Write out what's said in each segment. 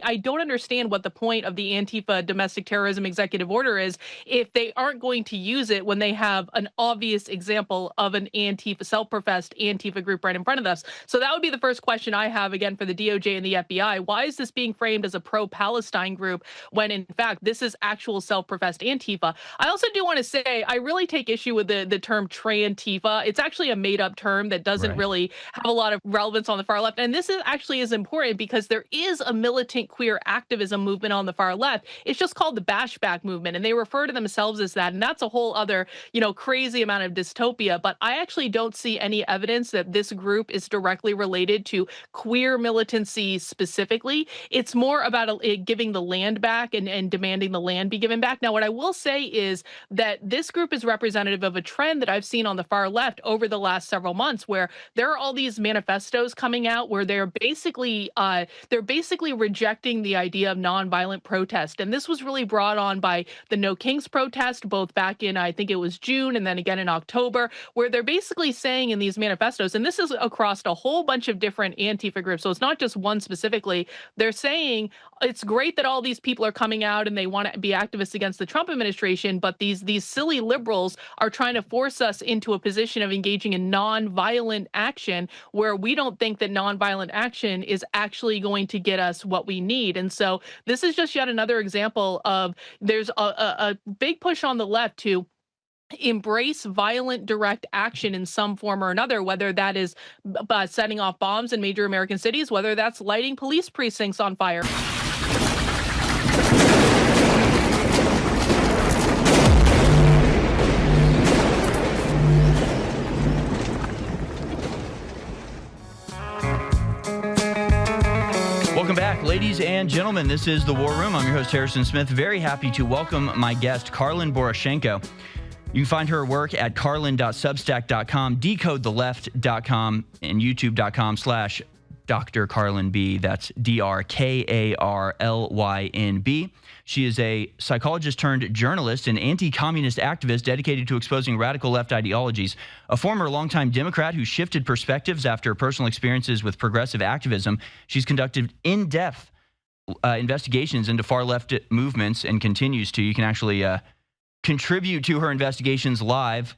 I don't understand what the point of the Antifa domestic terrorism executive order is if they aren't going to use it when they have an obvious example of an Antifa, self-professed Antifa group right in front of us. So that would be the first question I have again for the DOJ and the FBI. Why is this being framed as a pro-Palestine group when in fact this is actual self-professed Antifa? I also do want to say I really take issue with the term Antifa. It's actually a made-up term that doesn't Right. really have a lot of relevance on the far left. And this is actually is important because there is a militant queer activism movement on the far left. It's just called the Bashback movement, and they refer to themselves as that. And that's a whole other, crazy amount of dystopia. But I actually don't see any evidence that this group is directly related to queer militancy specifically. It's more about giving the land back and demanding the land be given back. Now, what I will say is that this group is representative of a trend that I've seen on the far left over the last several months, where there are all these manifestos coming out where they're basically rejecting the idea of nonviolent protest. And this was really brought on by the No Kings protest, both back in, I think it was June and then again in October, where they're basically saying in these manifestos, and this is across a whole bunch of different Antifa groups, so it's not just one specifically, they're saying it's great that all these people are coming out and they want to be activists against the Trump administration, but these silly liberals are trying to force us into a position of engaging in nonviolent action where we don't think that nonviolent action is actually going to get us what we need. And so this is just yet another example of there's a big push on the left to embrace violent direct action in some form or another, whether that is setting off bombs in major American cities, whether that's lighting police precincts on fire. Welcome back, ladies and gentlemen. This is The War Room. I'm your host, Harrison Smith. Very happy to welcome my guest, Karlyn Boroshenko. You can find her work at karlyn.substack.com, decodetheleft.com, and youtube.com/Dr. Karlyn B. That's DrKarlynB. She is a psychologist turned journalist and anti-communist activist dedicated to exposing radical left ideologies. A former longtime Democrat who shifted perspectives after personal experiences with progressive activism, she's conducted in-depth investigations into far left movements and continues to. You can actually contribute to her investigations live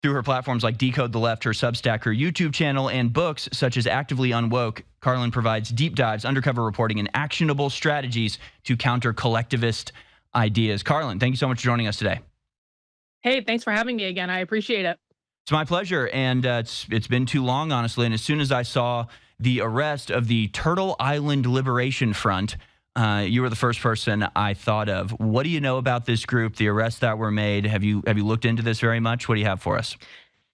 through her platforms like Decode the Left, her Substack, her YouTube channel, and books such as Actively Unwoke. Karlyn provides deep dives, undercover reporting, and actionable strategies to counter collectivist ideas. Karlyn, thank you so much for joining us today. Hey, thanks for having me again. I appreciate it. It's my pleasure, and it's been too long, honestly, and as soon as I saw the arrest of the Turtle Island Liberation Front, you were the first person I thought of. What do you know about this group, the arrests that were made? Have you looked into this very much? What do you have for us?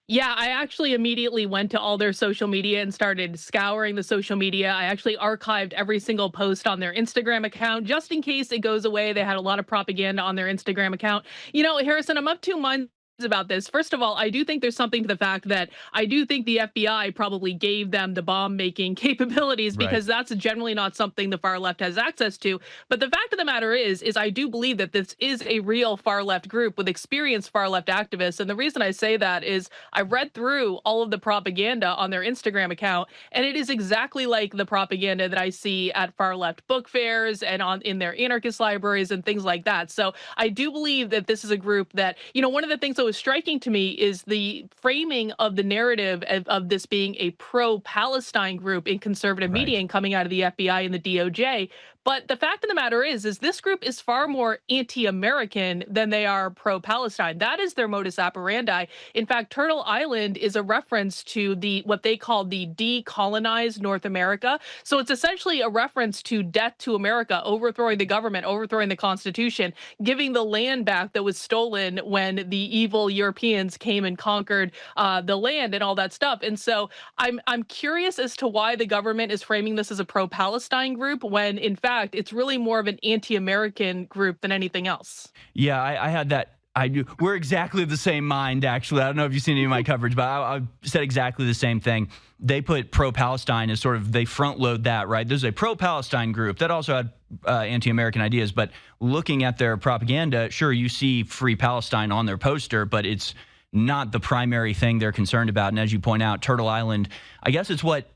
Yeah, I actually immediately went to all their social media and started scouring the social media. I actually archived every single post on their Instagram account just in case it goes away. They had a lot of propaganda on their Instagram account. Harrison, I'm up 2 months about this. First of all, I do think there's something to the fact that I do think the FBI probably gave them the bomb making capabilities because that's generally not something the far left has access to. But the fact of the matter is I do believe that this is a real far left group with experienced far left activists. And the reason I say that is I read through all of the propaganda on their Instagram account, and it is exactly like the propaganda that I see at far left book fairs and in their anarchist libraries and things like that. So I do believe that this is a group that, one of the things that was striking to me is the framing of the narrative of this being a pro-Palestine group in conservative media and coming out of the FBI and the DOJ. But the fact of the matter is this group is far more anti-American than they are pro-Palestine. That is their modus operandi. In fact, Turtle Island is a reference to what they call the decolonized North America. So it's essentially a reference to death to America, overthrowing the government, overthrowing the Constitution, giving the land back that was stolen when the evil Europeans came and conquered the land and all that stuff. And so I'm curious as to why the government is framing this as a pro-Palestine group when, in fact, it's really more of an anti-American group than anything else. Yeah, I had that. I do. We're exactly the same mind, actually. I don't know if you've seen any of my coverage, but I said exactly the same thing. They put pro-Palestine as sort of, they front load that, right? There's a pro-Palestine group that also had anti-American ideas, but looking at their propaganda, sure, you see Free Palestine on their poster, but it's not the primary thing they're concerned about. And as you point out, Turtle Island, I guess it's what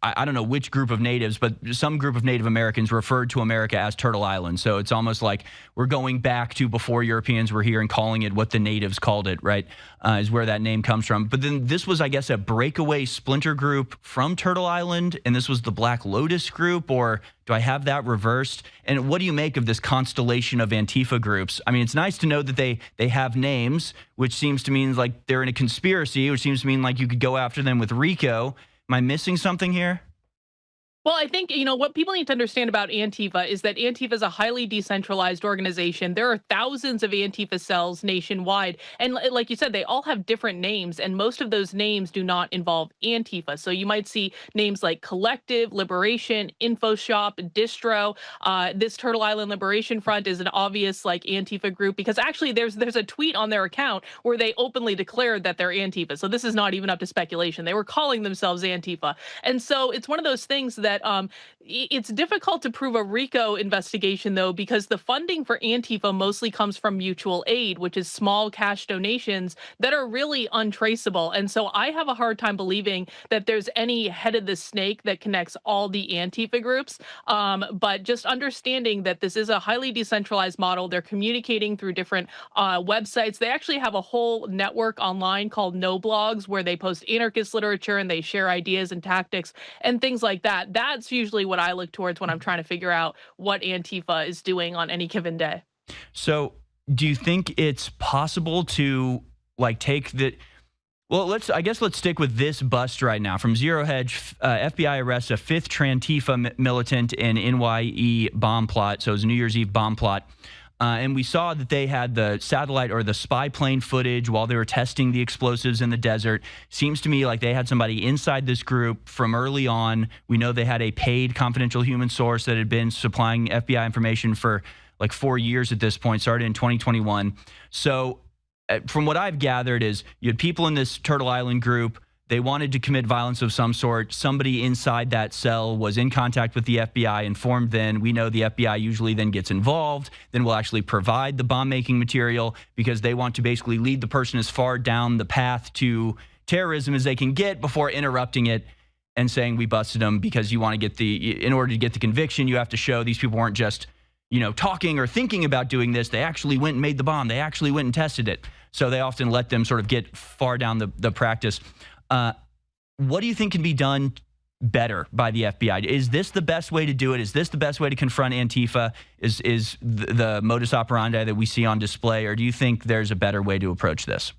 I don't know which group of natives, but some group of Native Americans referred to America as Turtle Island. So it's almost like we're going back to before Europeans were here and calling it what the natives called it, right? Is where that name comes from. But then this was, I guess, a breakaway splinter group from Turtle Island, and this was the Black Lotus group, or do I have that reversed? And what do you make of this constellation of Antifa groups? I mean, it's nice to know that they have names, which seems to mean like they're in a conspiracy, which seems to mean like you could go after them with RICO. Am I missing something here? Well, I think, what people need to understand about Antifa is that Antifa is a highly decentralized organization. There are thousands of Antifa cells nationwide. And like you said, they all have different names, and most of those names do not involve Antifa. So you might see names like Collective, Liberation, Info Shop, Distro. This Turtle Island Liberation Front is an obvious like Antifa group because actually there's a tweet on their account where they openly declared that they're Antifa. So this is not even up to speculation. They were calling themselves Antifa. And so it's one of those things that it's difficult to prove a RICO investigation, though, because the funding for Antifa mostly comes from mutual aid, which is small cash donations that are really untraceable. And so I have a hard time believing that there's any head of the snake that connects all the Antifa groups. But just understanding that this is a highly decentralized model, they're communicating through different websites. They actually have a whole network online called No Blogs where they post anarchist literature and they share ideas and tactics and things like that. That's usually what I look towards when I'm trying to figure out what Antifa is doing on any given day. So, do you think it's possible to like take the? Well, let's stick with this bust right now from Zero Hedge. FBI arrests a fifth Trantifa militant in NYE bomb plot. So it was a New Year's Eve bomb plot. And we saw that they had the satellite or the spy plane footage while they were testing the explosives in the desert. Seems to me like they had somebody inside this group from early on. We know they had a paid confidential human source that had been supplying FBI information for like 4 years at this point, started in 2021. So from what I've gathered is you had people in this Turtle Island group. They wanted to commit violence of some sort. Somebody inside that cell was in contact with the FBI, informed then. We know the FBI usually then gets involved, then will actually provide the bomb-making material because they want to basically lead the person as far down the path to terrorism as they can get before interrupting it and saying we busted them because you want to get in order to get the conviction, you have to show these people weren't just, talking or thinking about doing this. They actually went and made the bomb. They actually went and tested it. So they often let them sort of get far down the practice. What do you think can be done better by the FBI? Is this the best way to do it? Is this the best way to confront Antifa? Is the modus operandi that we see on display, or do you think there's a better way to approach this?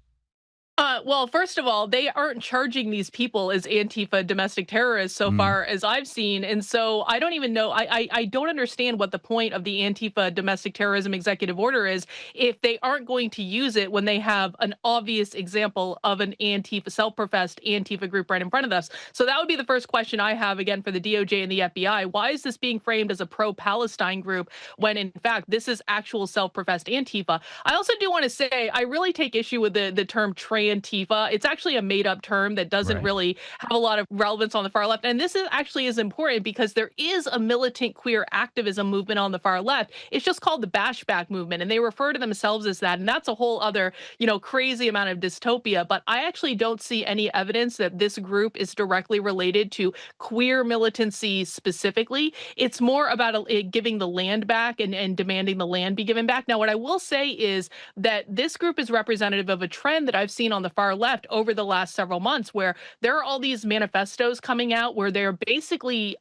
Well, first of all, they aren't charging these people as Antifa domestic terrorists so far as I've seen. And so I don't even know. I don't understand what the point of the Antifa domestic terrorism executive order is if they aren't going to use it when they have an obvious example of an Antifa, self-professed Antifa group right in front of us. So that would be the first question I have again for the DOJ and the FBI. Why is this being framed as a pro-Palestine group when in fact this is actual self-professed Antifa? I also do want to say I really take issue with the term Antifa. It's actually a made-up term that doesn't really have a lot of relevance on the far left. And this is actually is important because there is a militant queer activism movement on the far left. It's just called the Bashback movement, and they refer to themselves as that. And that's a whole other, crazy amount of dystopia. But I actually don't see any evidence that this group is directly related to queer militancy specifically. It's more about giving the land back and demanding the land be given back. Now, what I will say is that this group is representative of a trend that I've seen on the far left over the last several months, where there are all these manifestos coming out where they're basically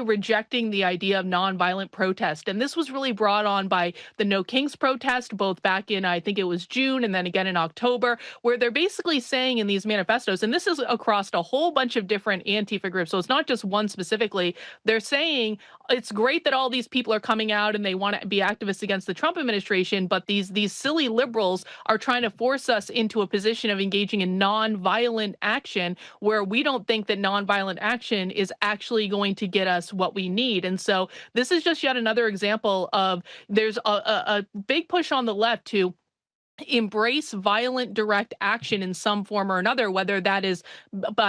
rejecting the idea of nonviolent protest. And this was really brought on by the No Kings protest, both back in, I think it was June and then again in October, where they're basically saying in these manifestos, and this is across a whole bunch of different Antifa groups, so it's not just one specifically, they're saying it's great that all these people are coming out and they want to be activists against the Trump administration, but these silly liberals are trying to force us into a position of engaging in nonviolent action where we don't think that nonviolent action is actually going to get us what we need. And so this is just yet another example of there's a big push on the left to embrace violent direct action in some form or another, whether that is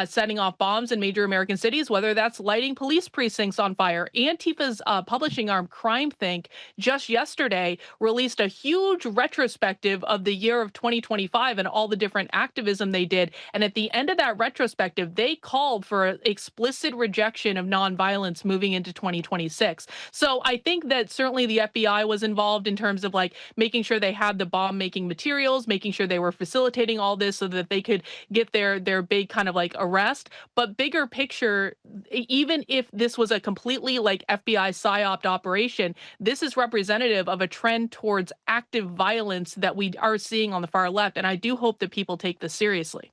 setting off bombs in major American cities, whether that's lighting police precincts on fire. Antifa's publishing arm, Crime Think, just yesterday released a huge retrospective of the year of 2025 and all the different activism they did. And at the end of that retrospective, they called for explicit rejection of nonviolence moving into 2026. So I think that certainly the FBI was involved in terms of like making sure they had the bomb making materials, making sure they were facilitating all this so that they could get their big kind of like arrest. But bigger picture, even if this was a completely like FBI psyop operation, this is representative of a trend towards active violence that we are seeing on the far left. And I do hope that people take this seriously.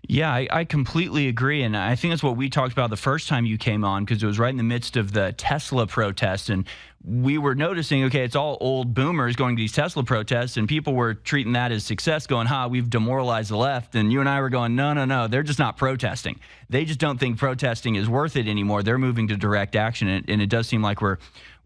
Yeah, I completely agree. And I think that's what we talked about the first time you came on, because it was right in the midst of the Tesla protests. And we were noticing, okay, it's all old boomers going to these Tesla protests, and people were treating that as success, going, we've demoralized the left. And you and I were going, no, no, no, they're just not protesting. They just don't think protesting is worth it anymore. They're moving to direct action. And it does seem like we're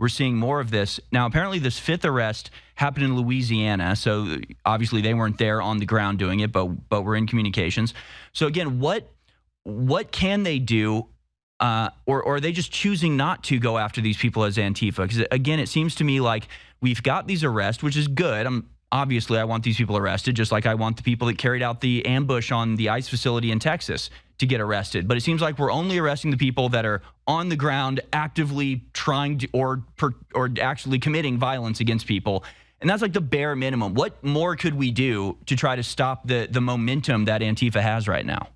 seeing more of this. Now, apparently this fifth arrest happened in Louisiana. So obviously they weren't there on the ground doing it, but we're in communications. So again, what can they do? Or are they just choosing not to go after these people as Antifa? Because again, it seems to me like we've got these arrests, which is good. Obviously, I want these people arrested, just like I want the people that carried out the ambush on the ICE facility in Texas to get arrested. But it seems like we're only arresting the people that are on the ground actively trying to or actually committing violence against people. And that's like the bare minimum. What more could we do to try to stop the momentum that Antifa has right now?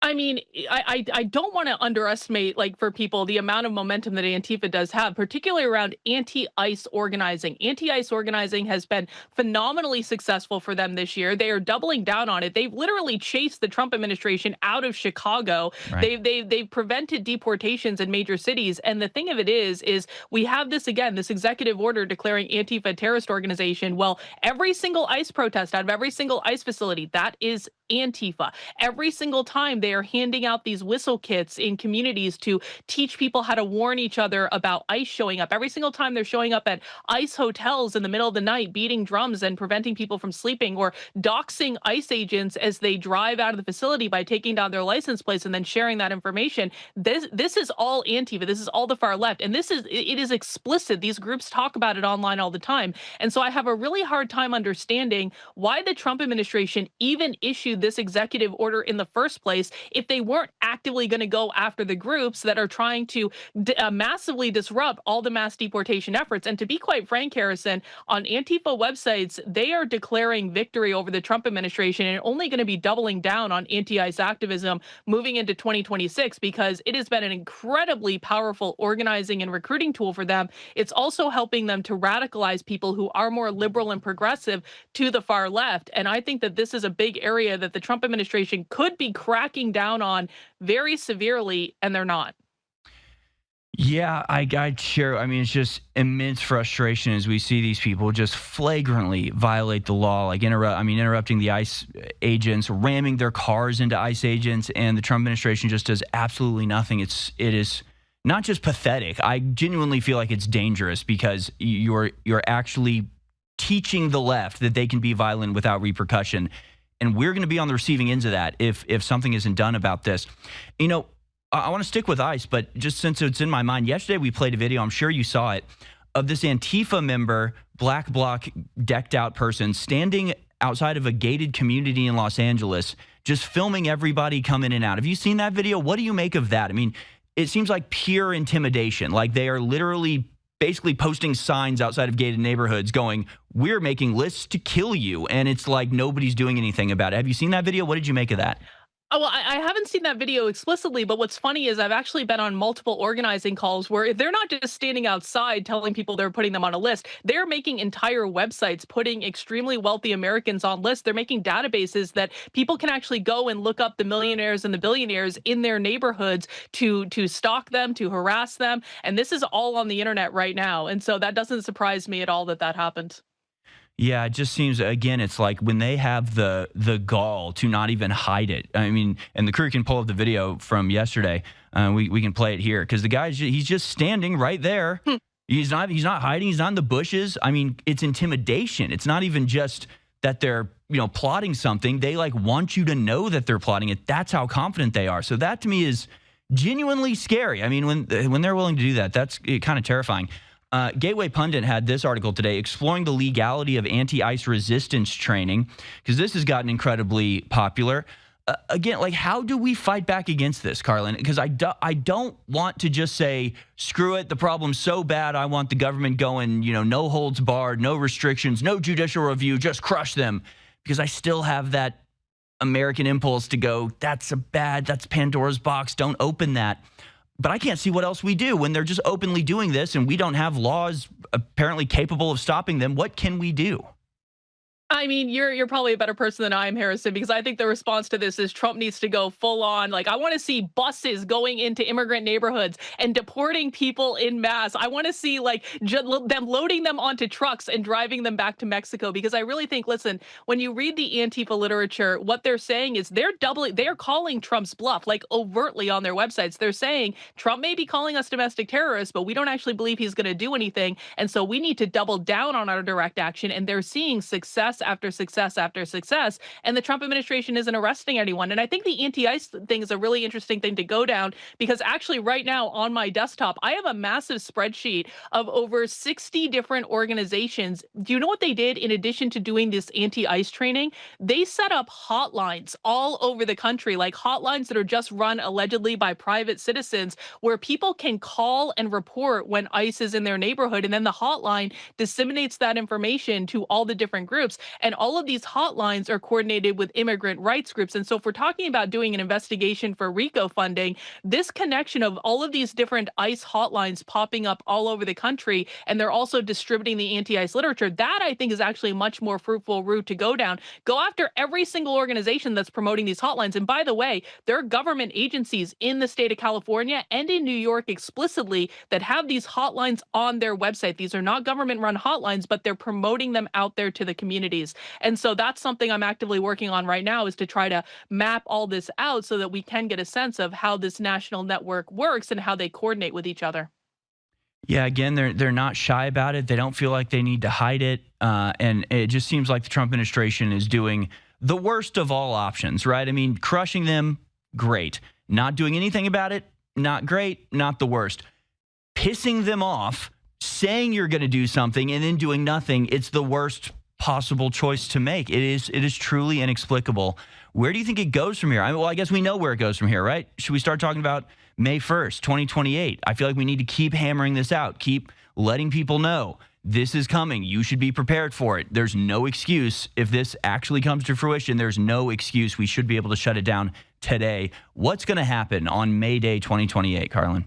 I mean, I don't want to underestimate, like, for people, the amount of momentum that Antifa does have, particularly around anti-ICE organizing. Anti-ICE organizing has been phenomenally successful for them this year. They are doubling down on it. They've literally chased the Trump administration out of Chicago. Right. They've prevented deportations in major cities. And the thing of it is we have this again, this executive order declaring Antifa a terrorist organization. Well, every single ICE protest out of every single ICE facility, that is Antifa. Every single time they are handing out these whistle kits in communities to teach people how to warn each other about ICE showing up. Every single time they're showing up at ICE hotels in the middle of the night, beating drums and preventing people from sleeping, or doxing ICE agents as they drive out of the facility by taking down their license plates and then sharing that information. This is all Antifa. This is all the far left. And it is explicit. These groups talk about it online all the time. And so I have a really hard time understanding why the Trump administration even issued this executive order in the first place if they weren't actively going to go after the groups that are trying to massively disrupt all the mass deportation efforts. And to be quite frank, Harrison, on Antifa websites, they are declaring victory over the Trump administration and only going to be doubling down on anti-ICE activism moving into 2026 because it has been an incredibly powerful organizing and recruiting tool for them. It's also helping them to radicalize people who are more liberal and progressive to the far left. And I think that this is a big area that the Trump administration could be cracking down on very severely, and they're not. Yeah, I share. I mean, it's just immense frustration as we see these people just flagrantly violate the law, like interrupting the ICE agents, ramming their cars into ICE agents, and the Trump administration just does absolutely nothing. It is not just pathetic. I genuinely feel like it's dangerous because you're actually teaching the left that they can be violent without repercussion. And we're going to be on the receiving ends of that if something isn't done about this. You know, I want to stick with ICE, but just since it's in my mind, yesterday we played a video, I'm sure you saw it, of this Antifa member, black bloc decked out person standing outside of a gated community in Los Angeles, just filming everybody come in and out. Have you seen that video? What do you make of that? I mean, it seems like pure intimidation. Like they are literally basically posting signs outside of gated neighborhoods going, we're making lists to kill you. And it's like nobody's doing anything about it. Have you seen that video? What did you make of that? Oh, well, I haven't seen that video explicitly, but what's funny is I've actually been on multiple organizing calls where they're not just standing outside telling people they're putting them on a list. They're making entire websites, putting extremely wealthy Americans on lists. They're making databases that people can actually go and look up the millionaires and the billionaires in their neighborhoods to stalk them, to harass them. And this is all on the internet right now. And so that doesn't surprise me at all that that happened. Yeah, it just seems, again, it's like when they have the gall to not even hide it. I mean, and the crew can pull up the video from yesterday. We can play it here because the guy's he's just standing right there. He's not hiding. He's not in the bushes. I mean, it's intimidation. It's not even just that they're, plotting something. They like want you to know that they're plotting it. That's how confident they are. So that to me is genuinely scary. I mean, when they're willing to do that, that's kind of terrifying. Gateway Pundit had this article today exploring the legality of anti-ICE resistance training, because this has gotten incredibly popular. Again, like, how do we fight back against this, Karlyn? Because I don't want to just say, screw it, the problem's so bad, I want the government going, no holds barred, no restrictions, no judicial review, just crush them. Because I still have that American impulse to go, that's Pandora's box, don't open that. But I can't see what else we do when they're just openly doing this and we don't have laws apparently capable of stopping them. What can we do? I mean, you're probably a better person than I am, Harrison, because I think the response to this is Trump needs to go full on. Like, I want to see buses going into immigrant neighborhoods and deporting people in mass. I want to see like them loading them onto trucks and driving them back to Mexico, because I really think, listen, when you read the Antifa literature, what they're saying is they're calling Trump's bluff, like overtly on their websites. They're saying Trump may be calling us domestic terrorists, but we don't actually believe he's going to do anything. And so we need to double down on our direct action. And they're seeing success after success after success, and the Trump administration isn't arresting anyone. And I think the anti-ICE thing is a really interesting thing to go down, because actually right now on my desktop, I have a massive spreadsheet of over 60 different organizations. Do you know what they did in addition to doing this anti-ICE training? They set up hotlines all over the country, like hotlines that are just run allegedly by private citizens, where people can call and report when ICE is in their neighborhood, and then the hotline disseminates that information to all the different groups. And all of these hotlines are coordinated with immigrant rights groups. And so if we're talking about doing an investigation for RICO funding, this connection of all of these different ICE hotlines popping up all over the country, and they're also distributing the anti-ICE literature, that I think is actually a much more fruitful route to go down. Go after every single organization that's promoting these hotlines. And by the way, there are government agencies in the state of California and in New York explicitly that have these hotlines on their website. These are not government run hotlines, but they're promoting them out there to the communities. And so that's something I'm actively working on right now, is to try to map all this out so that we can get a sense of how this national network works and how they coordinate with each other. Yeah, again, they're not shy about it. They don't feel like they need to hide it. And it just seems like the Trump administration is doing the worst of all options, right? I mean, crushing them, great. Not doing anything about it, not great, not the worst. Pissing them off, saying you're going to do something and then doing nothing, it's the worst possible choice to make. It is truly inexplicable. Where do you think it goes from here? I guess we know where it goes from here, right? Should we start talking about May 1st, 2028? I feel like we need to keep hammering this out, keep letting people know this is coming. You should be prepared for it. There's no excuse. If this actually comes to fruition, there's no excuse. We should be able to shut it down today. What's going to happen on May Day 2028, Karlyn?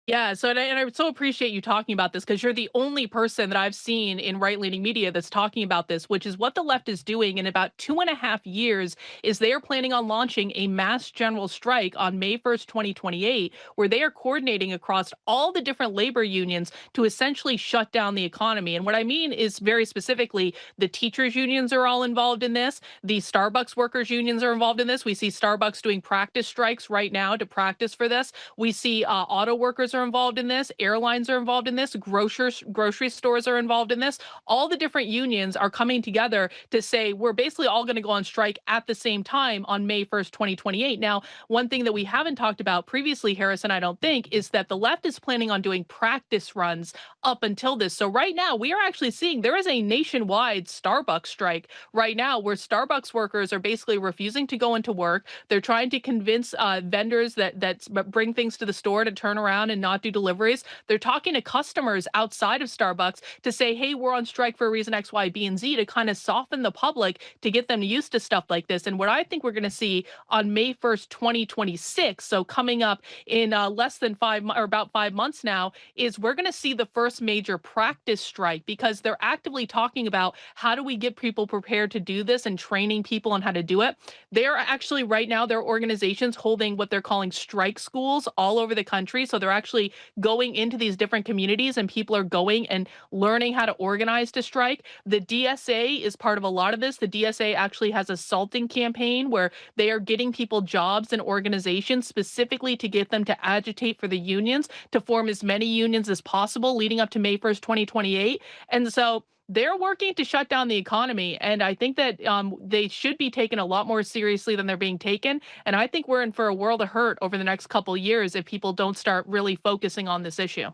Yeah, so I so appreciate you talking about this, because you're the only person that I've seen in right-leaning media that's talking about this, which is what the left is doing in about 2.5 years. Is they are planning on launching a mass general strike on May 1st, 2028, where they are coordinating across all the different labor unions to essentially shut down the economy. And what I mean is, very specifically, the teachers unions are all involved in this. The Starbucks workers unions are involved in this. We see Starbucks doing practice strikes right now to practice for this. We see auto workers are involved in this, airlines are involved in this, grocery stores are involved in this. All the different unions are coming together to say we're basically all going to go on strike at the same time on May 1st, 2028. Now, one thing that we haven't talked about previously, Harrison, I don't think, is that the left is planning on doing practice runs up until this. So right now, we are actually seeing there is a nationwide Starbucks strike right now, where Starbucks workers are basically refusing to go into work. They're trying to convince vendors that bring things to the store to turn around and not do deliveries. They're talking to customers outside of Starbucks to say, hey, we're on strike for a reason X, Y, B, and Z, to kind of soften the public to get them used to stuff like this. And what I think we're going to see on May 1st, 2026, so coming up in less than about 5 months now, is we're going to see the first major practice strike, because they're actively talking about how do we get people prepared to do this and training people on how to do it. They're actually right now, there are organizations holding what they're calling strike schools all over the country. So they're actually going into these different communities, and people are going and learning how to organize to strike. The DSA is part of a lot of this. The DSA actually has a salting campaign where they are getting people jobs in organizations specifically to get them to agitate for the unions, to form as many unions as possible leading up to May 1st, 2028. And so they're working to shut down the economy. And I think that they should be taken a lot more seriously than they're being taken. And I think we're in for a world of hurt over the next couple years if people don't start really focusing on this issue.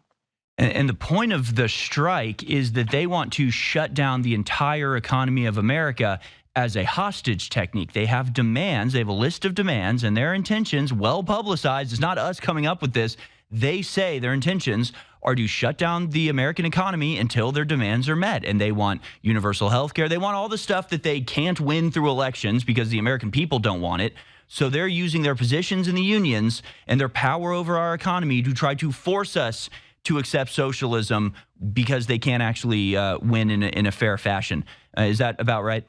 And the point of the strike is that they want to shut down the entire economy of America as a hostage technique. They have demands. They have a list of demands, and their intentions, well publicized, it's not us coming up with this. They say their intentions are to shut down the American economy until their demands are met. And they want universal health care. They want all the stuff that they can't win through elections because the American people don't want it. So they're using their positions in the unions and their power over our economy to try to force us to accept socialism because they can't actually win in a fair fashion. Is that about right?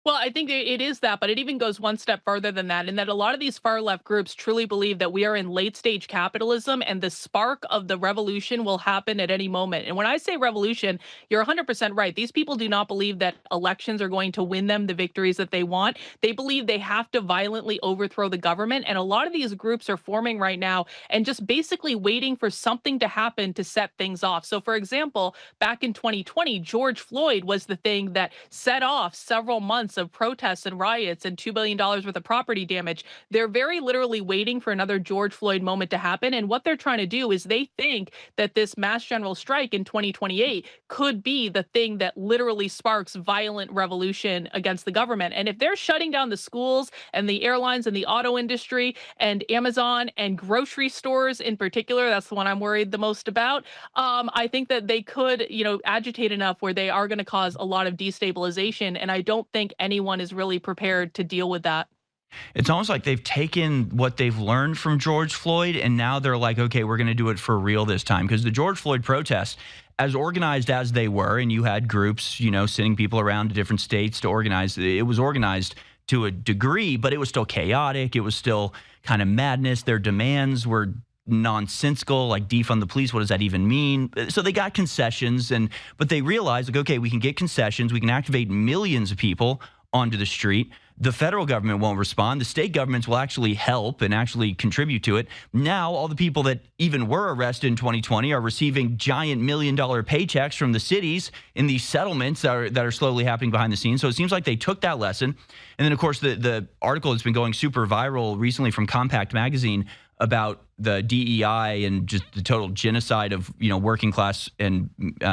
Well, I think it is that, but it even goes one step further than that, in that a lot of these far left groups truly believe that we are in late stage capitalism and the spark of the revolution will happen at any moment. And when I say revolution, you're 100% right. These people do not believe that elections are going to win them the victories that they want. They believe they have to violently overthrow the government. And a lot of these groups are forming right now and just basically waiting for something to happen to set things off. So, for example, back in 2020, George Floyd was the thing that set off several months of protests and riots and $2 billion worth of property damage. They're very literally waiting for another George Floyd moment to happen. And what they're trying to do is they think that this mass general strike in 2028 could be the thing that literally sparks violent revolution against the government. And if they're shutting down the schools and the airlines and the auto industry and Amazon and grocery stores in particular, that's the one I'm worried the most about. I think that they could, agitate enough where they are going to cause a lot of destabilization. And I don't think anyone is really prepared to deal with that. It's almost like they've taken what they've learned from George Floyd, and now they're like, okay, we're going to do it for real this time. Because the George Floyd protests, as organized as they were, and you had groups, sending people around to different states to organize, it was organized to a degree, but it was still chaotic. It was still kind of madness. Their demands were nonsensical, like defund the police. What does that even mean? So they got concessions, but they realized, like, okay, we can get concessions. We can activate millions of people onto the street. The federal government won't respond. The state governments will actually help and actually contribute to it. Now, all the people that even were arrested in 2020 are receiving giant million-dollar paychecks from the cities in these settlements that are slowly happening behind the scenes. So it seems like they took that lesson. And then, of course, the article that's been going super viral recently from Compact Magazine about the DEI and just the total genocide of working class and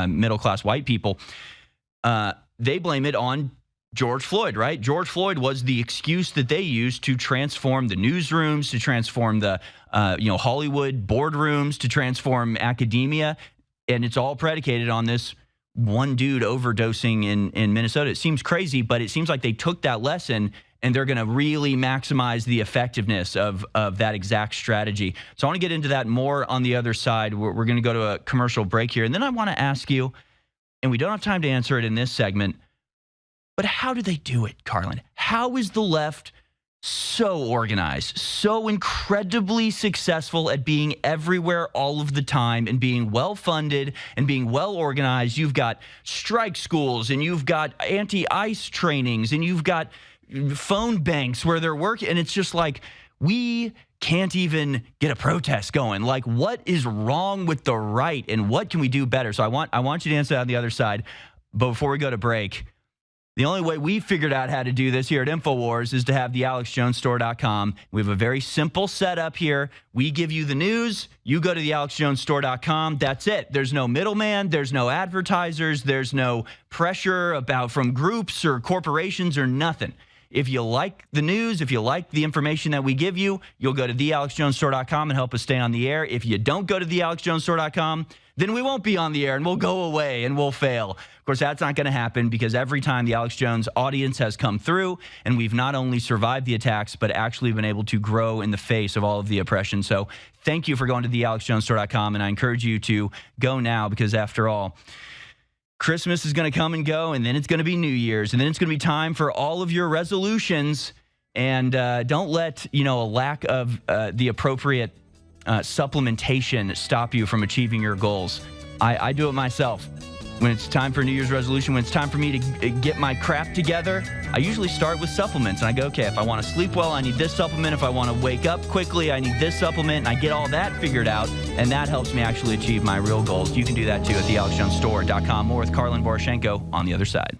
middle class white people. They blame it on George Floyd, right? George Floyd was the excuse that they used to transform the newsrooms, to transform the Hollywood boardrooms, to transform academia, and it's all predicated on this one dude overdosing in Minnesota. It seems crazy, but it seems like they took that lesson and they're going to really maximize the effectiveness of that exact strategy. So I want to get into that more on the other side. We're going to go to a commercial break here. And then I want to ask you, and we don't have time to answer it in this segment, but how do they do it, Karlyn? How is the left so organized, so incredibly successful at being everywhere all of the time and being well-funded and being well-organized? You've got strike schools and you've got anti-ICE trainings and you've got phone banks where they're working, and it's just like, we can't even get a protest going. Like, what is wrong with the right, and what can we do better? So I want you to answer that on the other side. But before we go to break, the only way we figured out how to do this here at Infowars is to have the AlexJonesStore.com. We have a very simple setup here. We give you the news. You go to the AlexJonesStore.com. That's it. There's no middleman. There's no advertisers. There's no pressure from groups or corporations or nothing. If you like the news, if you like the information that we give you, you'll go to thealexjonesstore.com and help us stay on the air. If you don't go to thealexjonesstore.com, then we won't be on the air and we'll go away and we'll fail. Of course, that's not going to happen because every time the Alex Jones audience has come through and we've not only survived the attacks, but actually been able to grow in the face of all of the oppression. So thank you for going to thealexjonesstore.com, and I encourage you to go now because, after all, Christmas is going to come and go, and then it's going to be New Year's, and then it's going to be time for all of your resolutions. And don't let a lack of the appropriate supplementation stop you from achieving your goals. I do it myself. when it's time for a New Year's resolution, when it's time for me to get my crap together, I usually start with supplements. And I go, okay, if I want to sleep well, I need this supplement. If I want to wake up quickly, I need this supplement. And I get all that figured out, and that helps me actually achieve my real goals. You can do that too at thealexjonesstore.com. More with Karlyn Boroshenko on the other side.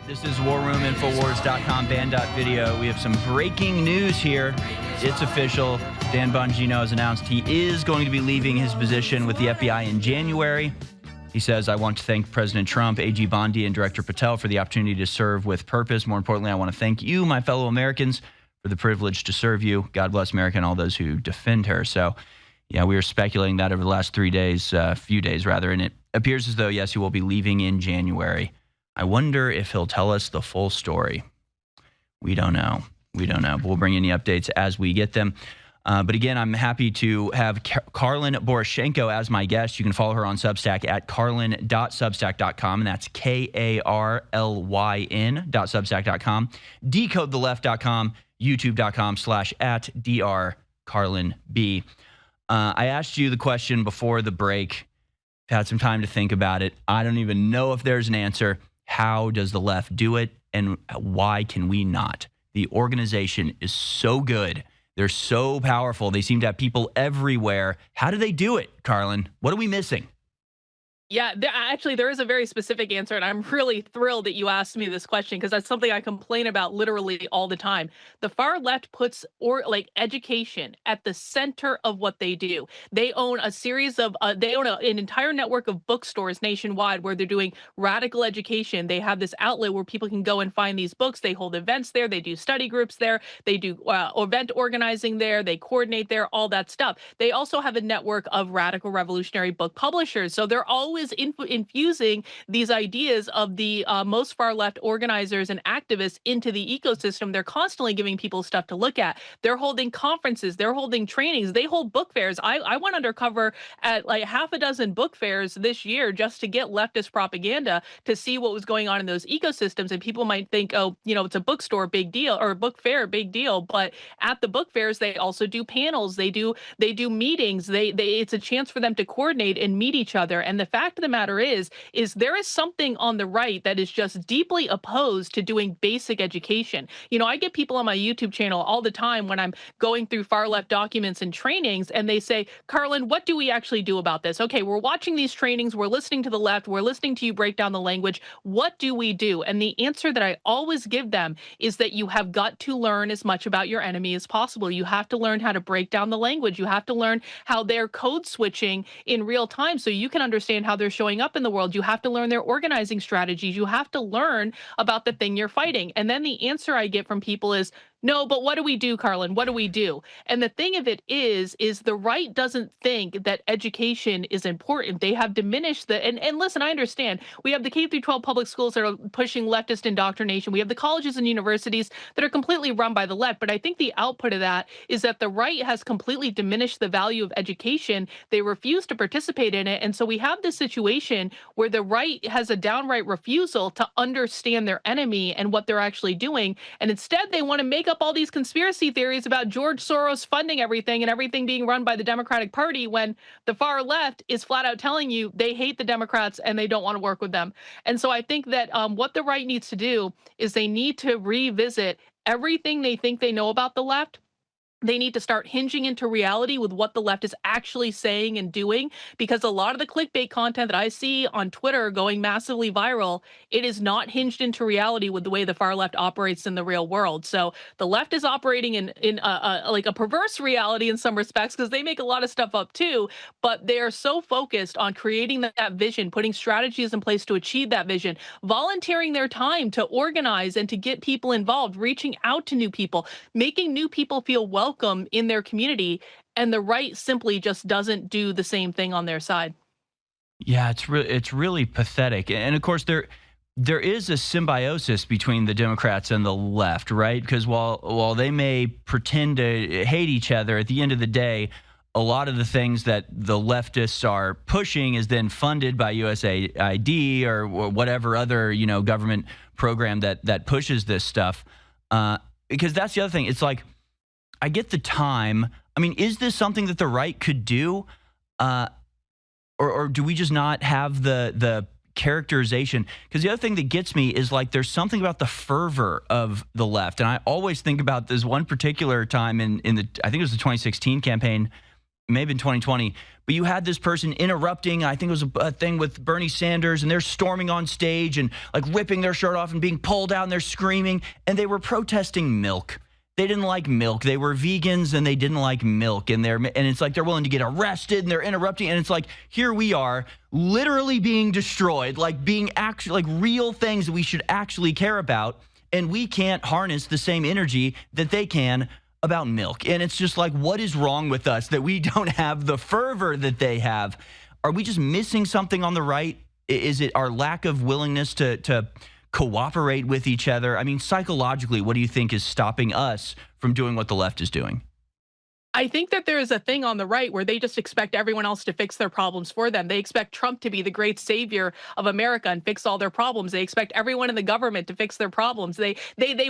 This is War Room, Infowars.com, Band.video. We have some breaking news here. It's official. Dan Bongino has announced he is going to be leaving his position with the FBI in January. He says, I want to thank President Trump, AG Bondi, and Director Patel for the opportunity to serve with purpose. More importantly, I want to thank you, my fellow Americans, for the privilege to serve you. God bless America and all those who defend her. So, yeah, we were speculating that over the last few days, and it appears as though, yes, he will be leaving in January. I wonder if he'll tell us the full story. We don't know. But we'll bring you any updates as we get them. But again, I'm happy to have Karlyn Boroshenko as my guest. You can follow her on Substack at karlyn.substack.com, and that's KARLYN.substack.com. Decodetheleft.com, youtube.com/@drkarlynb. I asked you the question before the break. Had some time to think about it. I don't even know if there's an answer. How does the left do it, and why can we not? The organization is so good. They're so powerful. They seem to have people everywhere. How do they do it, Karlyn? What are we missing? Yeah, there is a very specific answer, and I'm really thrilled that you asked me this question because that's something I complain about literally all the time. The far left puts education at the center of what they do. They own a series of an entire network of bookstores nationwide where they're doing radical education. They have this outlet where people can go and find these books. They hold events there. They do study groups there. They do event organizing there. They coordinate there. All that stuff. They also have a network of radical revolutionary book publishers. So they're always infusing these ideas of the most far left organizers and activists into the ecosystem. They're constantly giving people stuff to look at. They're holding conferences. They're holding trainings. They hold book fairs. I went undercover at like half a dozen book fairs this year just to get leftist propaganda to see what was going on in those ecosystems. And people might think, oh, it's a bookstore, big deal, or a book fair, big deal. But at the book fairs, they also do panels. They do meetings. It's a chance for them to coordinate and meet each other. And the fact of the matter is there is something on the right that is just deeply opposed to doing basic education. I get people on my YouTube channel all the time when I'm going through far left documents and trainings, and they say, Karlyn, what do we actually do about this? Okay, we're watching these trainings, we're listening to the left, we're listening to you break down the language. What do we do? And the answer that I always give them is that you have got to learn as much about your enemy as possible. You have to learn how to break down the language. You have to learn how they're code switching in real time so you can understand how they're showing up in the world. You have to learn their organizing strategies. You have to learn about the thing you're fighting. And then the answer I get from people is, no, but what do we do, Karlyn? What do we do? And the thing of it is the right doesn't think that education is important. They have diminished and listen, I understand. We have the K through 12 public schools that are pushing leftist indoctrination. We have the colleges and universities that are completely run by the left. But I think the output of that is that the right has completely diminished the value of education. They refuse to participate in it. And so we have this situation where the right has a downright refusal to understand their enemy and what they're actually doing. And instead, they want to make up all these conspiracy theories about George Soros funding everything and everything being run by the Democratic Party when the far left is flat out telling you they hate the Democrats and they don't want to work with them. And so I think that what the right needs to do is they need to revisit everything they think they know about the left. They need to start hinging into reality with what the left is actually saying and doing, because a lot of the clickbait content that I see on Twitter going massively viral, it is not hinged into reality with the way the far left operates in the real world. So the left is operating in like a perverse reality in some respects because they make a lot of stuff up too, but they are so focused on creating that vision, putting strategies in place to achieve that vision, volunteering their time to organize and to get people involved, reaching out to new people, making new people feel welcome in their community, and the right simply just doesn't do the same thing on their side. Yeah, it's really pathetic. And of course there is a symbiosis between the Democrats and the left, right? Because while they may pretend to hate each other, at the end of the day, a lot of the things that the leftists are pushing is then funded by USAID or whatever other, government program that pushes this stuff. Because that's the other thing. It's like, I get the time. I mean, is this something that the right could do? Or do we just not have the characterization. Because the other thing that gets me is like there's something about the fervor of the left, and I always think about this one particular time in the I think it was the 2016 campaign, maybe in 2020, but you had this person interrupting. I think it was a thing with Bernie Sanders, and they're storming on stage and like ripping their shirt off and being pulled out, and they're screaming, and they were protesting milk. They didn't like milk. They were vegans and they didn't like milk. And it's like they're willing to get arrested and they're interrupting. And it's like, here we are literally being destroyed, like being actually like real things that we should actually care about. And we can't harness the same energy that they can about milk. And it's just like, what is wrong with us that we don't have the fervor that they have? Are we just missing something on the right? Is it our lack of willingness to cooperate with each other? I mean, psychologically, what do you think is stopping us from doing what the left is doing? I think that there is a thing on the right where they just expect everyone else to fix their problems for them. They expect Trump to be the great savior of America and fix all their problems. They expect everyone in the government to fix their problems. They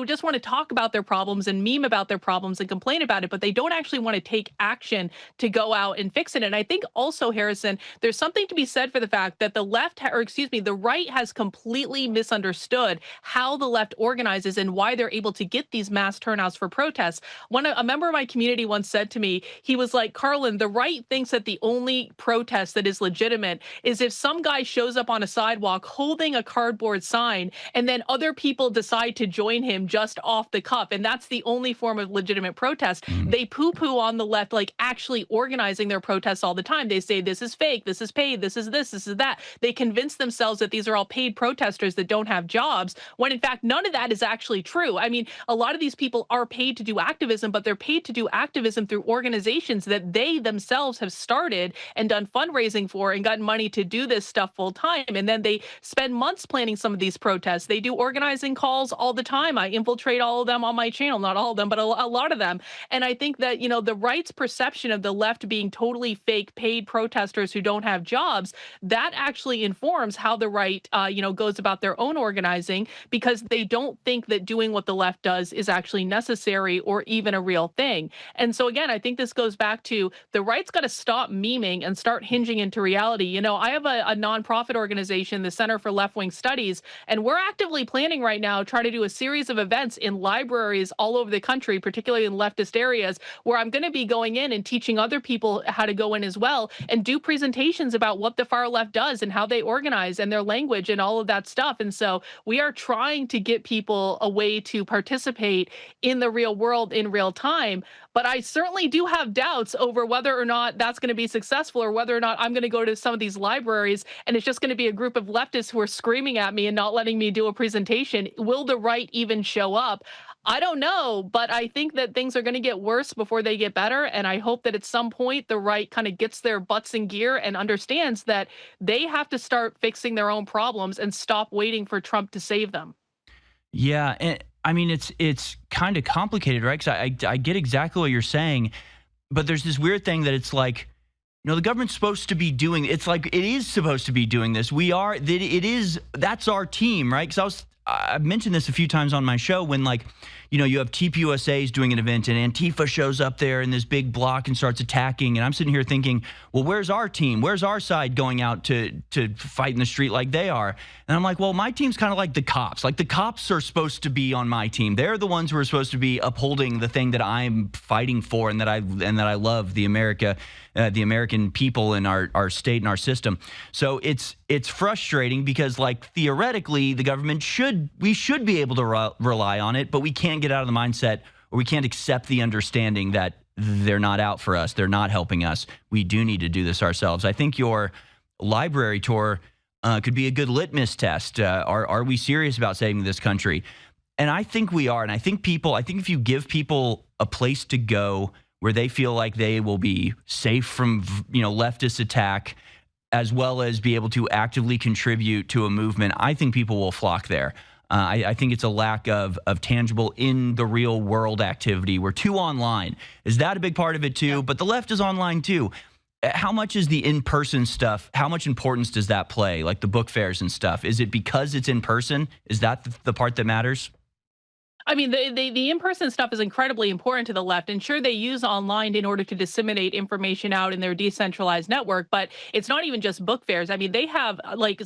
just want to talk about their problems and meme about their problems and complain about it, but they don't actually want to take action to go out and fix it. And I think also, Harrison, there's something to be said for the fact that the right has completely misunderstood how the left organizes and why they're able to get these mass turnouts for protests. A member of my community once said to me, he was like, Karlyn, the right thinks that the only protest that is legitimate is if some guy shows up on a sidewalk holding a cardboard sign and then other people decide to join him just off the cuff. And that's the only form of legitimate protest. They poo-poo on the left, like actually organizing their protests all the time. They say this is fake, this is paid, this is that. They convince themselves that these are all paid protesters that don't have jobs, when in fact, none of that is actually true. I mean, a lot of these people are paid to do activism, but they're paid to do activism through organizations that they themselves have started and done fundraising for and gotten money to do this stuff full time. And then they spend months planning some of these protests. They do organizing calls all the time. I infiltrate all of them on my channel, not all of them, but a lot of them. And I think that, the right's perception of the left being totally fake paid protesters who don't have jobs, that actually informs how the right, goes about their own organizing, because they don't think that doing what the left does is actually necessary or even a real thing. And so again, I think this goes back to the right's got to stop memeing and start hinging into reality. I have a nonprofit organization, the Center for Left-Wing Studies, and we're actively planning right now, try to do a series of events in libraries all over the country, particularly in leftist areas, where I'm going to be going in and teaching other people how to go in as well and do presentations about what the far left does and how they organize and their language and all of that stuff. And so we are trying to get people a way to participate in the real world in real time. But I certainly do have doubts over whether or not that's going to be successful, or whether or not I'm going to go to some of these libraries and it's just going to be a group of leftists who are screaming at me and not letting me do a presentation. Will the right even show up? I don't know, but I think that things are going to get worse before they get better. And I hope that at some point the right kind of gets their butts in gear and understands that they have to start fixing their own problems and stop waiting for Trump to save them. Yeah, and I mean, it's kind of complicated, right? Because I get exactly what you're saying, but there's this weird thing that it's like, the government's supposed to be doing. It's like it is supposed to be doing this. That's our team, right? Because I've mentioned this a few times on my show when, you have TPUSAs doing an event and Antifa shows up there in this big block and starts attacking. And I'm sitting here thinking, well, where's our team? Where's our side going out to fight in the street like they are? And I'm like, well, my team's kind of like the cops. Like the cops are supposed to be on my team. They're the ones who are supposed to be upholding the thing that I'm fighting for and that I love, the American people and our state and our system. So it's frustrating because theoretically the government we should be able to rely on it, but we can't get out of the mindset, or we can't accept the understanding that they're not out for us. They're not helping us. We do need to do this ourselves. I think your library tour could be a good litmus test. Are we serious about saving this country? And I think we are. And I think if you give people a place to go where they feel like they will be safe from, leftist attack, as well as be able to actively contribute to a movement, I think people will flock there. I think it's a lack of tangible in the real world activity. We're too online. Is that a big part of it too? Yeah. But the left is online too. How much is the in-person stuff? How much importance does that play? Like the book fairs and stuff. Is it because it's in person? Is that the part that matters? I mean, the in-person stuff is incredibly important to the left, and sure, they use online in order to disseminate information out in their decentralized network. But it's not even just book fairs. I mean, they have like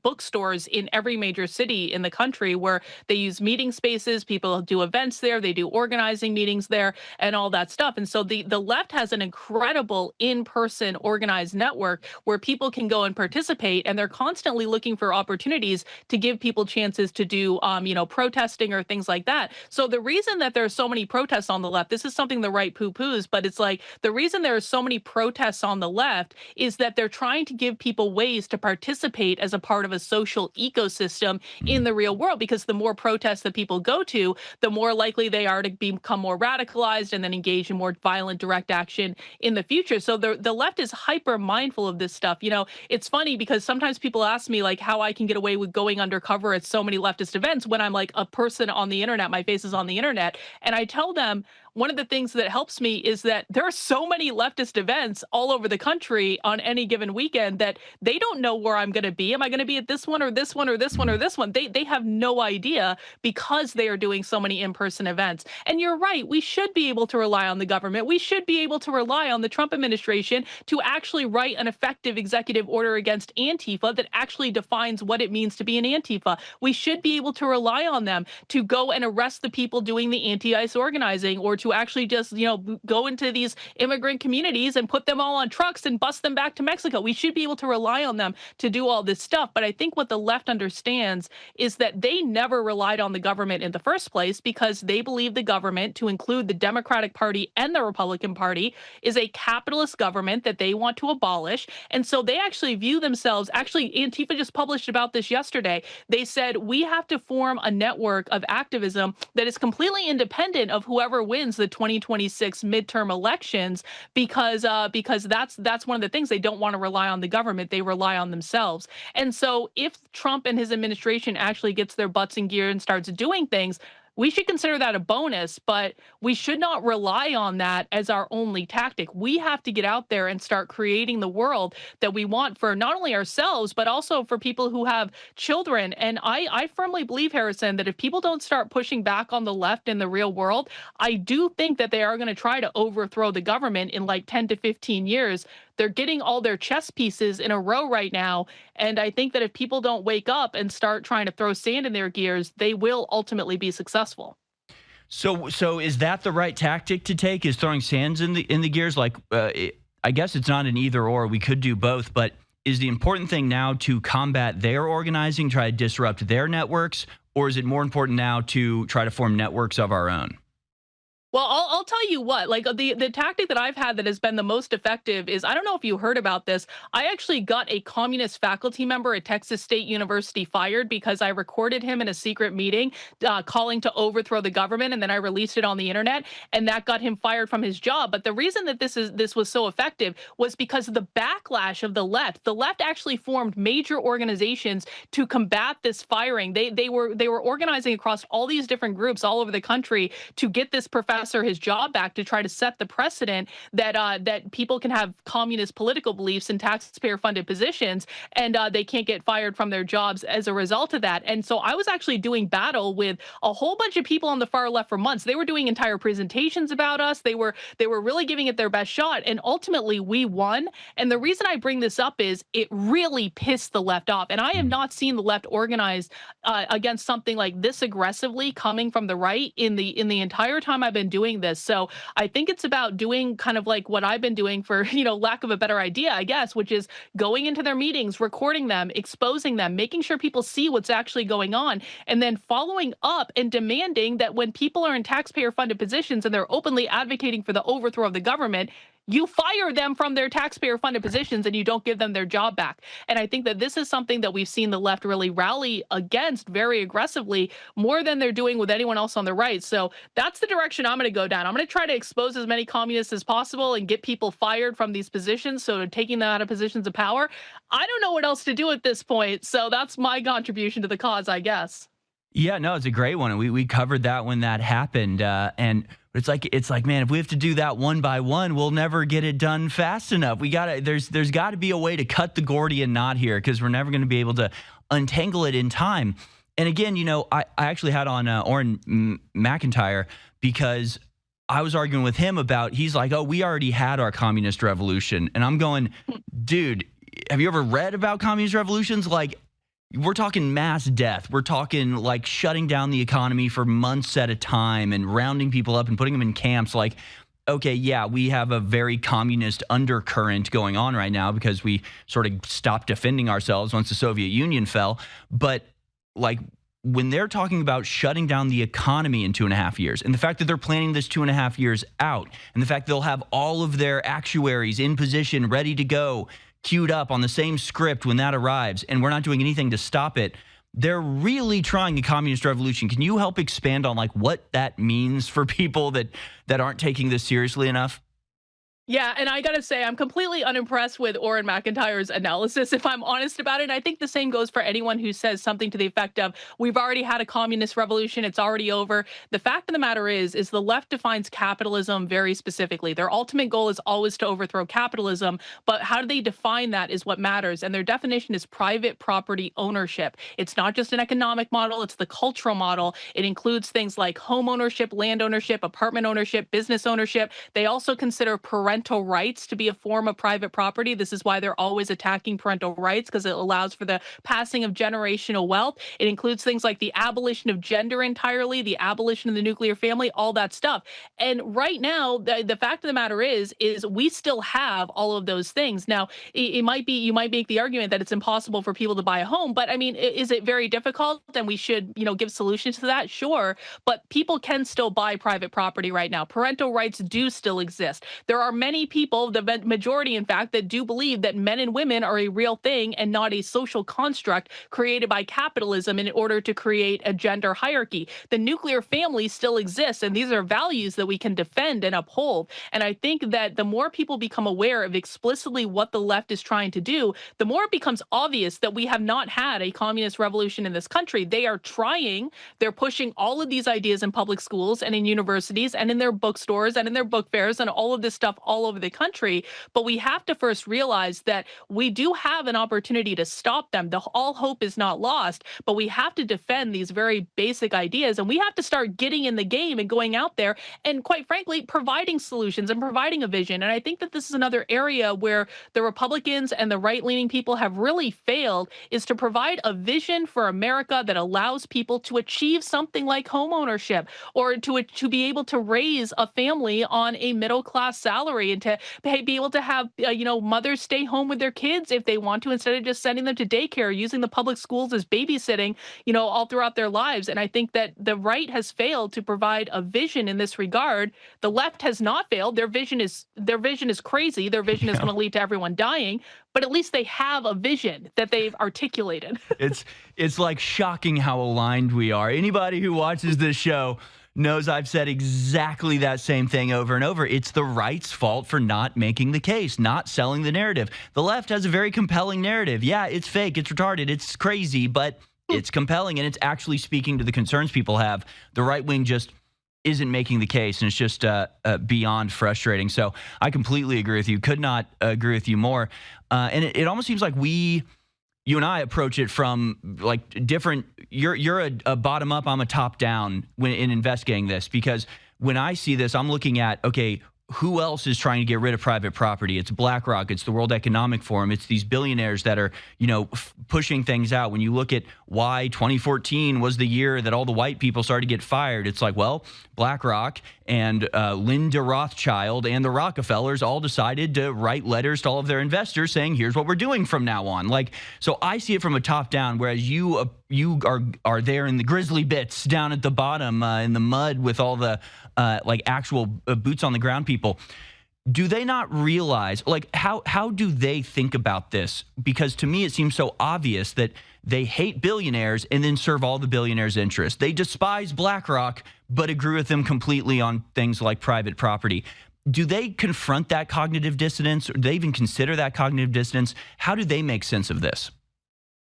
bookstores in every major city in the country where they use meeting spaces. People do events there. They do organizing meetings there, and all that stuff. And so the left has an incredible in-person organized network where people can go and participate, and they're constantly looking for opportunities to give people chances to do, protesting or things like that. So the reason that there's so many protests on the left, this is something the right poo-poos, but it's like the reason there are so many protests on the left is that they're trying to give people ways to participate as a part of a social ecosystem in the real world. Because the more protests that people go to, the more likely they are to become more radicalized and then engage in more violent direct action in the future. So the left is hyper mindful of this stuff. It's funny because sometimes people ask me like how I can get away with going undercover at so many leftist events when I'm like a person on the internet. My face is on the internet. And I tell them one of the things that helps me is that there are so many leftist events all over the country on any given weekend that they don't know where I'm going to be. Am I going to be at this one or this one or this one or this one? They have no idea because they are doing so many in-person events. And you're right. We should be able to rely on the government. We should be able to rely on the Trump administration to actually write an effective executive order against Antifa that actually defines what it means to be an Antifa. We should be able to rely on them to go and arrest the people doing the anti-ICE organizing, or to actually just, go into these immigrant communities and put them all on trucks and bust them back to Mexico. We should be able to rely on them to do all this stuff. But I think what the left understands is that they never relied on the government in the first place because they believe the government, to include the Democratic Party and the Republican Party, is a capitalist government that they want to abolish. And so they actually view themselves, actually, Antifa just published about this yesterday. They said, we have to form a network of activism that is completely independent of whoever wins the 2026 midterm elections, because that's one of the things. They don't want to rely on the government. They rely on themselves. And so if Trump and his administration actually gets their butts in gear and starts doing things, we should consider that a bonus, but we should not rely on that as our only tactic. We have to get out there and start creating the world that we want for not only ourselves, but also for people who have children. And I firmly believe, Harrison, that if people don't start pushing back on the left in the real world, I do think that they are going to try to overthrow the government in like 10 to 15 years. They're getting all their chess pieces in a row right now. And I think that if people don't wake up and start trying to throw sand in their gears, they will ultimately be successful. So is that the right tactic to take? Is throwing sands in the gears? Like, I guess it's not an either or. We could do both, but is the important thing now to combat their organizing, try to disrupt their networks, or is it more important now to try to form networks of our own? Well, I'll tell you what, like the tactic that I've had that has been the most effective is, I don't know if you heard about this. I actually got a communist faculty member at Texas State University fired because I recorded him in a secret meeting calling to overthrow the government, and then I released it on the internet, and that got him fired from his job. But the reason that this was so effective was because of the backlash of the left. The left actually formed major organizations to combat this firing. They were organizing across all these different groups all over the country to get this professor his job back, to try to set the precedent that people can have communist political beliefs in taxpayer-funded positions, and they can't get fired from their jobs as a result of that. And so I was actually doing battle with a whole bunch of people on the far left for months. They were doing entire presentations about us. They were really giving it their best shot, and ultimately we won. And the reason I bring this up is it really pissed the left off, and I have not seen the left organize against something like this aggressively coming from the right in the entire time I've been doing this. So I think it's about doing kind of like what I've been doing for, lack of a better idea, I guess, which is going into their meetings, recording them, exposing them, making sure people see what's actually going on, and then following up and demanding that when people are in taxpayer funded positions and they're openly advocating for the overthrow of the government, you fire them from their taxpayer funded positions and you don't give them their job back. And I think that this is something that we've seen the left really rally against very aggressively, more than they're doing with anyone else on the right. So that's the direction I'm going to go down. I'm going to try to expose as many communists as possible and get people fired from these positions, so taking them out of positions of power. I don't know what else to do at this point. So that's my contribution to the cause, I guess. Yeah, no, it's a great one. We covered that when that happened, and it's like, man, if we have to do that one by one, we'll never get it done fast enough. There's got to be a way to cut the Gordian knot here, because we're never going to be able to untangle it in time. And again, I actually had on Orrin McIntyre because I was arguing with him about, he's like, oh, we already had our communist revolution. And I'm going, dude, have you ever read about communist revolutions? Like, we're talking mass death. We're talking like shutting down the economy for months at a time and rounding people up and putting them in camps. Like, okay, yeah, we have a very communist undercurrent going on right now because we sort of stopped defending ourselves once the Soviet Union fell. But like, when they're talking about shutting down the economy in 2.5 years, and the fact that they're planning this 2.5 years out, and the fact they'll have all of their actuaries in position, ready to go, queued up on the same script when that arrives, and we're not doing anything to stop it, they're really trying a communist revolution. Can you help expand on like what that means for people that aren't taking this seriously enough? Yeah, and I gotta say, I'm completely unimpressed with Orrin McIntyre's analysis, if I'm honest about it. And I think the same goes for anyone who says something to the effect of, we've already had a communist revolution, it's already over. The fact of the matter is the left defines capitalism very specifically. Their ultimate goal is always to overthrow capitalism, but how do they define that is what matters. And their definition is private property ownership. It's not just an economic model, it's the cultural model. It includes things like home ownership, land ownership, apartment ownership, business ownership. They also consider parental rights to be a form of private property. This is why they're always attacking parental rights, because it allows for the passing of generational wealth. It includes things like the abolition of gender entirely, the abolition of the nuclear family, all that stuff. And right now, the fact of the matter is we still have all of those things. Now, it might be, you might make the argument that it's impossible for people to buy a home, but I mean, is it very difficult? And we should, give solutions to that? Sure. But people can still buy private property right now. Parental rights do still exist. There are many people, the majority, in fact, that do believe that men and women are a real thing and not a social construct created by capitalism in order to create a gender hierarchy. The nuclear family still exists, and these are values that we can defend and uphold. And I think that the more people become aware of explicitly what the left is trying to do, the more it becomes obvious that we have not had a communist revolution in this country. They are trying, they're pushing all of these ideas in public schools and in universities and in their bookstores and in their book fairs and all of this stuff all over the country. But we have to first realize that we do have an opportunity to stop them. All hope is not lost, but we have to defend these very basic ideas, and we have to start getting in the game and going out there and, quite frankly, providing solutions and providing a vision. And I think that this is another area where the Republicans and the right-leaning people have really failed, is to provide a vision for America that allows people to achieve something like home ownership, or to be able to raise a family on a middle-class salary, and to be able to have mothers stay home with their kids if they want to, instead of just sending them to daycare, using the public schools as babysitting, all throughout their lives. And I think that the right has failed to provide a vision in this regard. The left has not failed. Their vision is crazy. Their vision is going to lead to everyone dying, but at least they have a vision that they've articulated. It's like shocking how aligned we are. Anybody who watches this show knows I've said exactly that same thing over and over. It's the right's fault for not making the case, not selling the narrative. The left has a very compelling narrative. Yeah, it's fake, it's retarded, it's crazy, but it's compelling, and it's actually speaking to the concerns people have. The right wing just isn't making the case, and it's just beyond frustrating. So I completely agree with you. Could not agree with you more. And it almost seems like you and I approach it from like different. You're a bottom up, I'm a top down when in investigating this, because when I see this, I'm looking at, okay, who else is trying to get rid of private property? It's BlackRock, it's the World Economic Forum, it's these billionaires that are, pushing things out. When you look at why 2014 was the year that all the white people started to get fired, it's like, well, BlackRock and Linda Rothschild and the Rockefellers all decided to write letters to all of their investors saying, here's what we're doing from now on. Like, so I see it from a top down, whereas you are there in the grizzly bits down at the bottom in the mud with all the actual boots on the ground people. Do they not realize, like, how do they think about this? Because to me, it seems so obvious that they hate billionaires and then serve all the billionaires' interests. They despise BlackRock, but agree with them completely on things like private property. Do they confront that cognitive dissonance? Or do they even consider that cognitive dissonance? How do they make sense of this?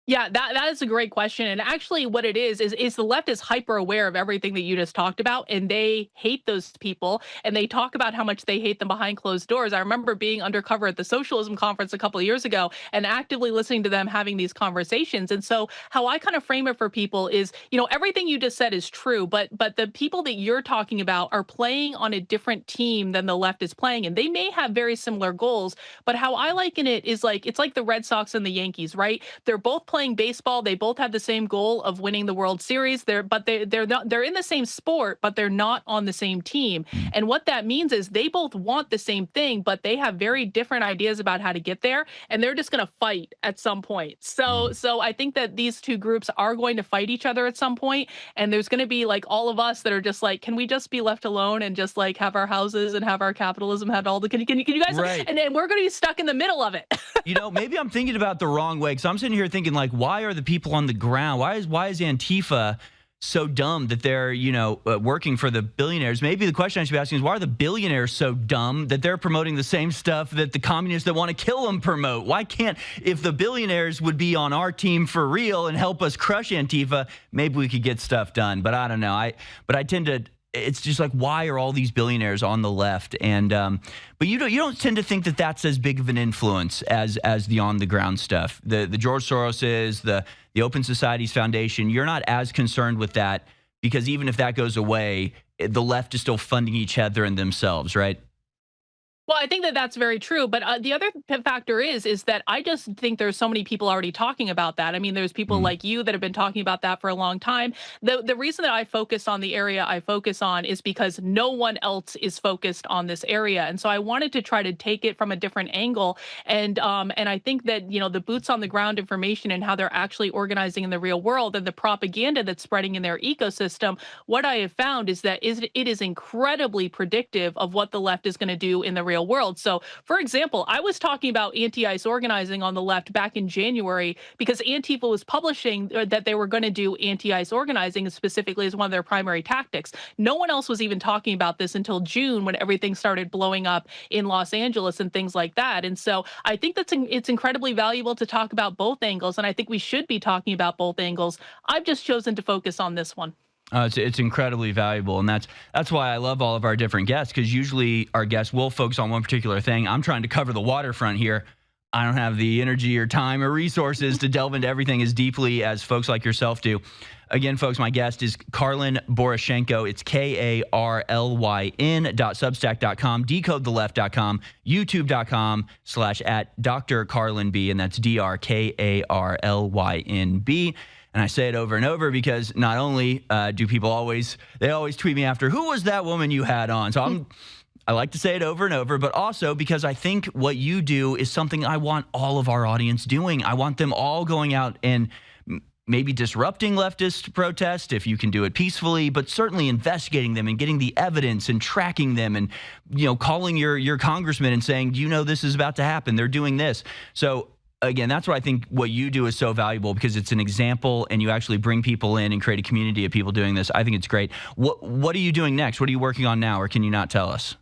Yeah, that is a great question. And actually what it is the left is hyper aware of everything that you just talked about, and they hate those people, and they talk about how much they hate them behind closed doors. I remember being undercover at the socialism conference a couple of years ago and actively listening to them having these conversations. And so how I kind of frame it for people is, everything you just said is true, but the people that you're talking about are playing on a different team than the left is playing, and they may have very similar goals. But how I liken it is like it's like the Red Sox and the Yankees, right? They're both playing baseball. They both have the same goal of winning the World Series. They're in the same sport, but they're not on the same team. Mm. And what that means is they both want the same thing, but they have very different ideas about how to get there, and they're just going to fight at some point. So I think that these two groups are going to fight each other at some point, and there's going to be like all of us that are just like, can we just be left alone and just like have our houses and have our capitalism, have all the can you guys, Right. and we're going to be stuck in the middle of it. Maybe I'm thinking about the wrong way, because I'm sitting here thinking, like, why are the people on the ground? Why is Antifa so dumb that they're, working for the billionaires? Maybe the question I should be asking is, why are the billionaires so dumb that they're promoting the same stuff that the communists that want to kill them promote? Why can't, if the billionaires would be on our team for real and help us crush Antifa, maybe we could get stuff done. But I don't know. I tend to. It's just like, why are all these billionaires on the left? And but you don't tend to think that that's as big of an influence as the on the ground stuff. The George Soroses, the Open Societies Foundation. You're not as concerned with that, because even if that goes away, the left is still funding each other and themselves, right? Well, I think that that's very true, but the other factor is that I just think there's so many people already talking about that. I mean, there's people Mm. like you that have been talking about that for a long time. The reason that I focus on the area I focus on is because no one else is focused on this area, and so I wanted to try to take it from a different angle. And I think that the boots on the ground information and how they're actually organizing in the real world and the propaganda that's spreading in their ecosystem. What I have found is that it is incredibly predictive of what the left is going to do in the real world. So, for example, I was talking about anti-ICE organizing on the left back in January because Antifa was publishing that they were going to do anti-ICE organizing specifically as one of their primary tactics. No one else was even talking about this until June, when everything started blowing up in Los Angeles and things like that. And so I think it's incredibly valuable to talk about both angles, and I think we should be talking about both angles. I've just chosen to focus on this one. It's incredibly valuable, and that's why I love all of our different guests, because usually our guests will focus on one particular thing. I'm trying to cover the waterfront here. I don't have the energy or time or resources to delve into everything as deeply as folks like yourself do. Again, folks, my guest is Karlyn Boroshenko. It's KARLYN.substack.com, decodetheleft.com, youtube.com/@DrKarlynB, and that's DrKarlynB. And I say it over and over because not only do people they always tweet me after, who was that woman you had on? So I like to say it over and over, but also because I think what you do is something I want all of our audience doing. I want them all going out and maybe disrupting leftist protest if you can do it peacefully, but certainly investigating them and getting the evidence and tracking them, and calling your congressman and saying, do you know this is about to happen? They're doing this. So again, that's why I think what you do is so valuable, because it's an example and you actually bring people in and create a community of people doing this. I think it's great. What are you doing next? What are you working on now, or can you not tell us?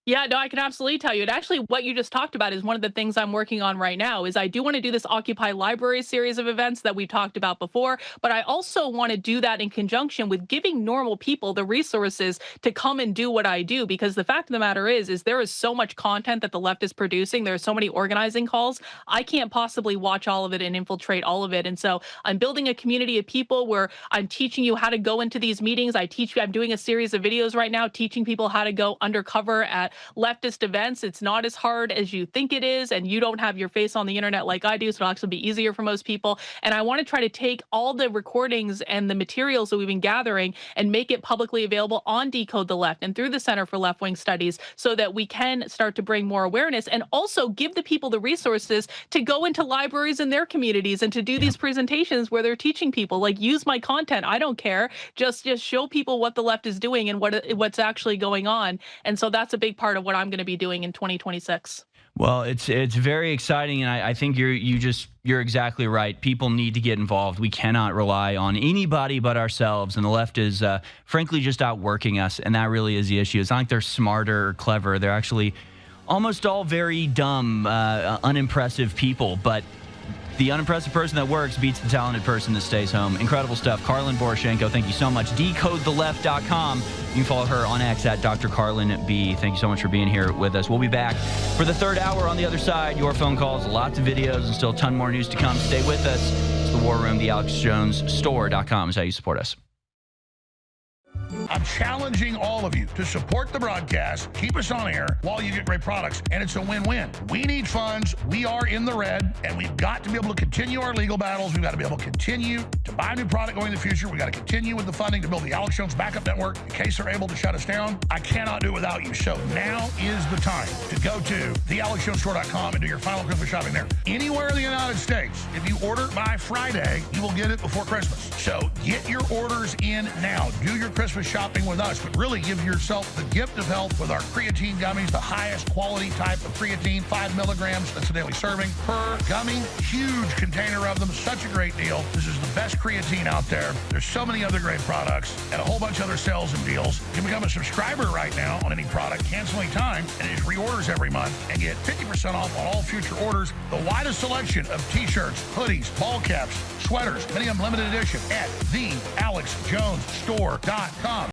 Yeah, no, I can absolutely tell you. And actually, what you just talked about is one of the things I'm working on right now. Is I do want to do this Occupy Library series of events that we talked about before, but I also want to do that in conjunction with giving normal people the resources to come and do what I do. Because the fact of the matter is there is so much content that the left is producing. There are so many organizing calls. I can't possibly watch all of it and infiltrate all of it. And so I'm building a community of people where I'm teaching you how to go into these meetings. I'm doing a series of videos right now teaching people how to go undercover at leftist events. It's not as hard as you think it is, and you don't have your face on the internet like I do, so it'll actually be easier for most people. And I want to try to take all the recordings and the materials that we've been gathering and make it publicly available on Decode the Left and through the Center for Left-Wing Studies, so that we can start to bring more awareness and also give the people the resources to go into libraries in their communities and to do these presentations where they're teaching people, like, use my content. I don't care. Just show people what the left is doing and what's actually going on. And so that's a big part of what I'm going to be doing in 2026. Well, it's very exciting, and I think you're exactly right. People need to get involved. We cannot rely on anybody but ourselves, and the left is frankly just outworking us, and that really is the issue. It's not like they're smarter or clever. They're actually almost all very dumb, unimpressive people, but The unimpressive person that works beats the talented person that stays home. Incredible stuff. Karlyn Poroshenko, thank you so much. DecodeTheLeft.com. You can follow her on X at Dr. Karlyn B. Thank you so much for being here with us. We'll be back for the third hour on the other side. Your phone calls, lots of videos, and still a ton more news to come. Stay with us. It's The War Room. The AlexJonesStore.com is how you support us. I'm challenging all of you to support the broadcast, keep us on air while you get great products, and it's a win-win. We need funds. We are in the red, and we've got to be able to continue our legal battles. We've got to be able to continue to buy new product going in the future. We've got to continue with the funding to build the Alex Jones backup network in case they're able to shut us down. I cannot do it without you. So now is the time to go to thealexjonesstore.com and do your final Christmas shopping there. Anywhere in the United States, if you order by Friday, you will get it before Christmas. So get your orders in now. Do your Christmas shopping with us, but really give yourself the gift of health with our creatine gummies, the highest quality type of creatine, 5 milligrams. That's a daily serving per gummy. Huge container of them. Such a great deal. This is the best creatine out there. There's so many other great products and a whole bunch of other sales and deals. You can become a subscriber right now on any product, cancel any time, and it just reorders every month and get 50% off on all future orders. The widest selection of t-shirts, hoodies, ball caps, sweaters, many of them limited edition at thealexjonesstore.com.